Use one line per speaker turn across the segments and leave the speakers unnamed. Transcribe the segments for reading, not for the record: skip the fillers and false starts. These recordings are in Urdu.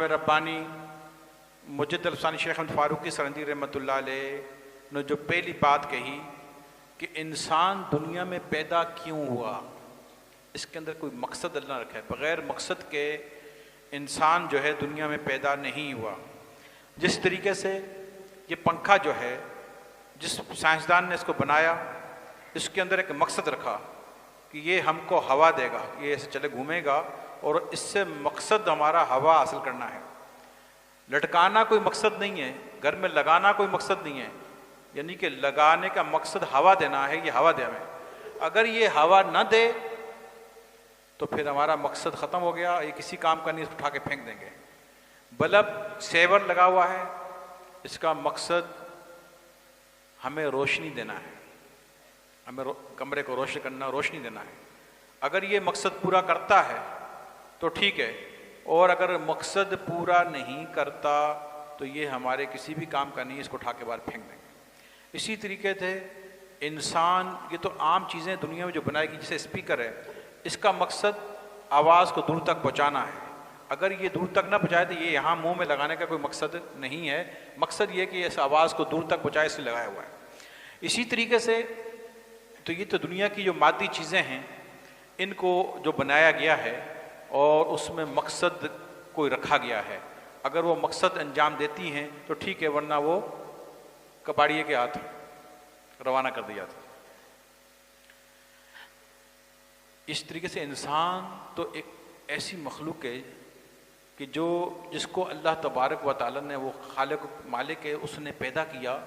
امام ربانی مجد الفسانی شیخ احمد فاروقی سرندی رحمۃ اللہ علیہ نے جو پہلی بات کہی کہ انسان دنیا میں پیدا کیوں ہوا، اس کے اندر کوئی مقصد اللہ نے رکھا ہے، بغیر مقصد کے انسان جو ہے دنیا میں پیدا نہیں ہوا۔ جس طریقے سے یہ پنکھا جو ہے، جس سائنسدان نے اس کو بنایا، اس کے اندر ایک مقصد رکھا کہ یہ ہم کو ہوا دے گا، یہ ایسے چلے گھومے گا، اور اس سے مقصد ہمارا ہوا حاصل کرنا ہے۔ لٹکانا کوئی مقصد نہیں ہے، گھر میں لگانا کوئی مقصد نہیں ہے، یعنی کہ لگانے کا مقصد ہوا دینا ہے، یہ ہوا دے ہمیں۔ اگر یہ ہوا نہ دے تو پھر ہمارا مقصد ختم ہو گیا، یہ کسی کام کا نہیں، اٹھا کے پھینک دیں گے۔ بلب سیور لگا ہوا ہے، اس کا مقصد ہمیں روشنی دینا ہے، ہمیں کمرے کو روشن کرنا، روشنی دینا ہے۔ اگر یہ مقصد پورا کرتا ہے تو ٹھیک ہے، اور اگر مقصد پورا نہیں کرتا تو یہ ہمارے کسی بھی کام کا نہیں، اس کو اٹھا کے باہر پھینک دیں گے۔ اسی طریقے سے انسان، یہ تو عام چیزیں دنیا میں جو بنائی گئی، جیسے اسپیکر ہے، اس کا مقصد آواز کو دور تک پہنچانا ہے۔ اگر یہ دور تک نہ پہنچائے تو یہ یہاں منہ میں لگانے کا کوئی مقصد نہیں ہے، مقصد یہ کہ اس آواز کو دور تک پہنچائے، اس لیے لگایا ہوا ہے۔ اسی طریقے سے تو یہ تو دنیا کی جو مادی چیزیں ہیں، ان کو جو بنایا گیا ہے اور اس میں مقصد کوئی رکھا گیا ہے، اگر وہ مقصد انجام دیتی ہیں تو ٹھیک ہے، ورنہ وہ کباڑیے کے ہاتھ روانہ کر دیا جاتا۔ اس طریقے سے انسان تو ایک ایسی مخلوق ہے کہ جس کو اللہ تبارک و تعالیٰ نے، وہ خالق مالک ہے، اس نے پیدا کیا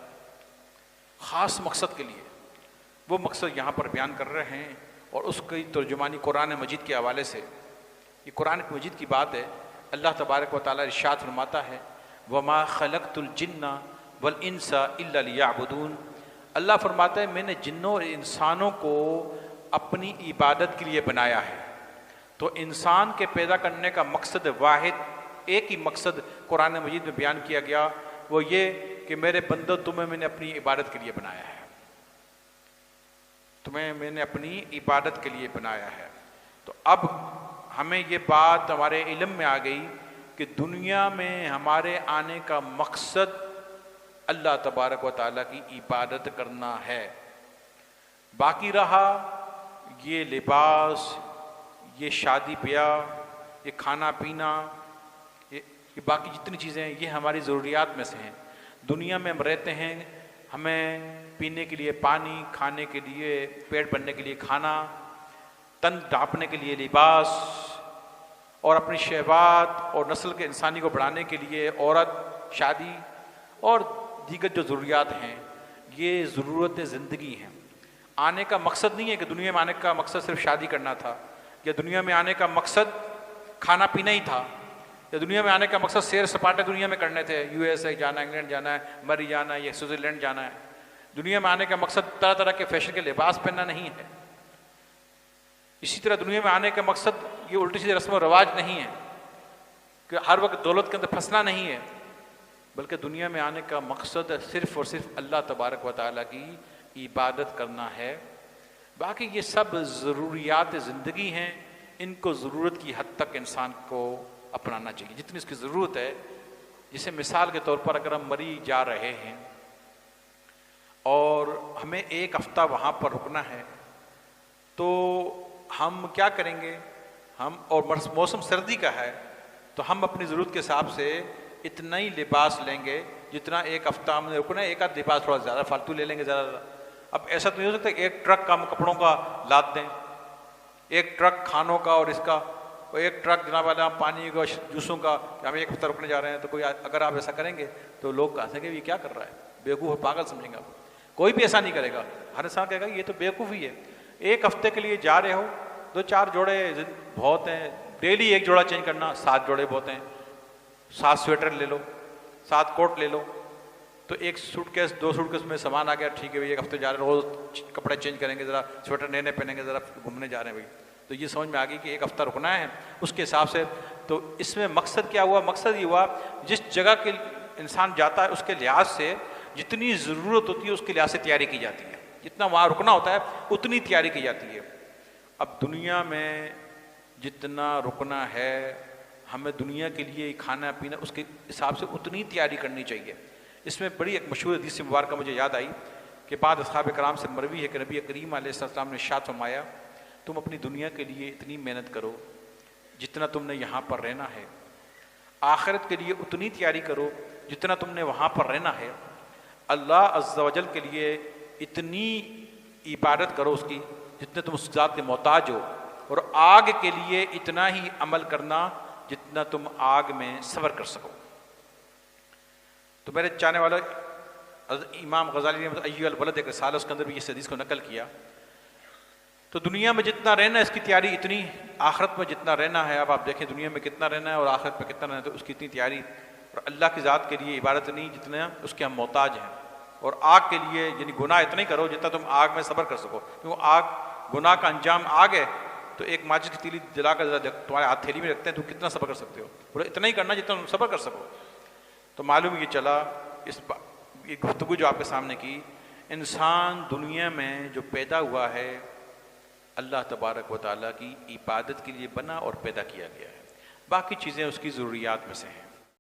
خاص مقصد کے لیے۔ وہ مقصد یہاں پر بیان کر رہے ہیں، اور اس کی ترجمانی قرآن مجید کے حوالے سے، یہ قرآن مجید کی بات ہے۔ اللہ تبارک و تعالیٰ ارشاد فرماتا ہے وَمَا خَلَقْتُ الْجِنَّ وَالْإِنسَ إِلَّا لِيَعْبُدُونَ۔ اللہ فرماتا ہے میں نے جنوں اور انسانوں کو اپنی عبادت کے لیے بنایا ہے۔ تو انسان کے پیدا کرنے کا مقصد واحد، ایک ہی مقصد قرآن مجید میں بیان کیا گیا، وہ یہ کہ میرے بندو تمہیں میں نے اپنی عبادت کے لیے بنایا ہے، تمہیں میں نے اپنی عبادت کے لیے بنایا ہے۔ تو اب ہمیں یہ بات ہمارے علم میں آ گئی کہ دنیا میں ہمارے آنے کا مقصد اللہ تبارک و تعالیٰ کی عبادت کرنا ہے۔ باقی رہا یہ لباس، یہ شادی بیاہ، یہ کھانا پینا، یہ باقی جتنی چیزیں ہیں، یہ ہماری ضروریات میں سے ہیں۔ دنیا میں ہم رہتے ہیں، ہمیں پینے کے لیے پانی، کھانے کے لیے، پیٹ بھرنے کے لیے کھانا، تن ڈھانپنے کے لیے لباس، اور اپنی شہوات اور نسل کے انسانی کو بڑھانے کے لیے عورت، شادی اور دیگر جو ضروریات ہیں، یہ ضرورت زندگی ہیں۔ آنے کا مقصد نہیں ہے کہ دنیا میں آنے کا مقصد صرف شادی کرنا تھا، یا دنیا میں آنے کا مقصد کھانا پینا ہی تھا، یا دنیا میں آنے کا مقصد سیر سپاٹے دنیا میں کرنے تھے، یو ایس اے جانا ہے، انگلینڈ جانا ہے، مری جانا ہے، یا سوئٹزرلینڈ جانا ہے۔ دنیا میں آنے کا مقصد طرح طرح کے فیشن کے لباس پہننا نہیں ہے۔ اسی طرح دنیا میں آنے کا مقصد یہ الٹی سیدھی رسم و رواج نہیں ہے کہ ہر وقت دولت کے اندر پھنسنا نہیں ہے، بلکہ دنیا میں آنے کا مقصد صرف اور صرف اللہ تبارک و تعالیٰ کی عبادت کرنا ہے۔ باقی یہ سب ضروریات زندگی ہیں، ان کو ضرورت کی حد تک انسان کو اپنانا چاہیے، جتنی اس کی ضرورت ہے۔ جیسے مثال کے طور پر اگر ہم مری جا رہے ہیں اور ہمیں ایک ہفتہ وہاں پر رکنا ہے، تو ہم کیا کریں گے؟ ہم اور موسم سردی کا ہے تو ہم اپنی ضرورت کے حساب سے اتنا ہی لباس لیں گے جتنا ایک ہفتہ ہم نے رکنا ہے، ایک آدھ لباس تھوڑا زیادہ فالتو لے لیں گے زیادہ۔ اب ایسا تو نہیں ہو سکتا کہ ایک ٹرک ہم کپڑوں کا لاد دیں، ایک ٹرک کھانوں کا اور اس کا، اور ایک ٹرک جناب والا پانی کا، جوسوں کا، کہ ہم ایک ہفتہ رکنے جا رہے ہیں۔ تو کوئی اگر آپ ایسا کریں گے تو لوگ کہتے ہیں کہ یہ کیا کر رہا ہے، بیوقوف، پاگل سمجھیں گے آپ۔ کوئی بھی ایسا نہیں کرے گا، ہر انسان کہے گا یہ تو بیوقوفی ہے۔ ایک ہفتے کے لیے جا رہے ہو، 2-4 جوڑے بہت ہیں، ڈیلی ایک جوڑا چینج کرنا، 7 جوڑے بہت ہیں۔ 7 سویٹر لے لو، 7 کوٹ لے لو، تو ایک سوٹ کیس 2 سوٹ کیس میں سامان آ گیا، ٹھیک ہے بھائی، ایک ہفتے جا رہے ہیں، روز کپڑے چینج کریں گے، ذرا سویٹر نئے نئے پہنیں گے، ذرا گھومنے جا رہے ہیں بھائی۔ تو یہ سمجھ میں آ گئی کہ ایک ہفتہ رکنا ہے، اس کے حساب سے۔ تو اس میں مقصد کیا ہوا؟ مقصد یہ ہوا جس جگہ کے انسان جاتا ہے اس کے لحاظ سے جتنی ضرورت ہوتی ہے اس کے لحاظ سے تیاری کی جاتی ہے، جتنا وہاں رکنا ہوتا ہے اتنی تیاری کی جاتی ہے۔ اب دنیا میں جتنا رکنا ہے ہمیں دنیا کے لیے کھانا پینا اس کے حساب سے اتنی تیاری کرنی چاہیے۔ اس میں بڑی ایک مشہور حدیث مبارکہ مجھے یاد آئی کہ بعض اصحاب کرام سے مروی ہے کہ نبی کریم علیہ السلام نے ارشاد فرمایا تم اپنی دنیا کے لیے اتنی محنت کرو جتنا تم نے یہاں پر رہنا ہے، آخرت کے لیے اتنی تیاری کرو جتنا تم نے وہاں پر رہنا ہے، اللہ عز و جل کے لیے اتنی عبادت کرو اس کی جتنے تم اس ذات کے محتاج ہو، اور آگ کے لیے اتنا ہی عمل کرنا جتنا تم آگ میں صبر کر سکو۔ تو میرے چاہنے والا امام غزالی نے ایھا الولد ایک رسالہ اس کے اندر بھی اس حدیث کو نقل کیا۔ تو دنیا میں جتنا رہنا ہے اس کی تیاری اتنی، آخرت میں جتنا رہنا ہے، اب آپ دیکھیں دنیا میں کتنا رہنا ہے اور آخرت میں کتنا رہنا ہے، تو اس کی اتنی تیاری، اور اللہ کی ذات کے لیے عبادت نہیں جتنا اس کے ہم محتاج ہیں، اور آگ کے لیے یعنی گناہ اتنا ہی کرو جتنا تم آگ میں صبر کر سکو، کیونکہ آگ گناہ کا انجام آگ ہے۔ تو ایک ماچس کی تیلی جلا کر تمہارے ہاتھ تھیلی میں رکھتے ہیں، تم کتنا صبر کر سکتے ہو؟ بولے اتنا ہی کرنا جتنا تم صبر کر سکو۔ تو معلوم یہ چلا یہ گفتگو جو آپ کے سامنے کی، انسان دنیا میں جو پیدا ہوا ہے اللہ تبارک و تعالیٰ کی عبادت کے لیے بنا اور پیدا کیا گیا ہے، باقی چیزیں اس کی ضروریات میں سے ہیں۔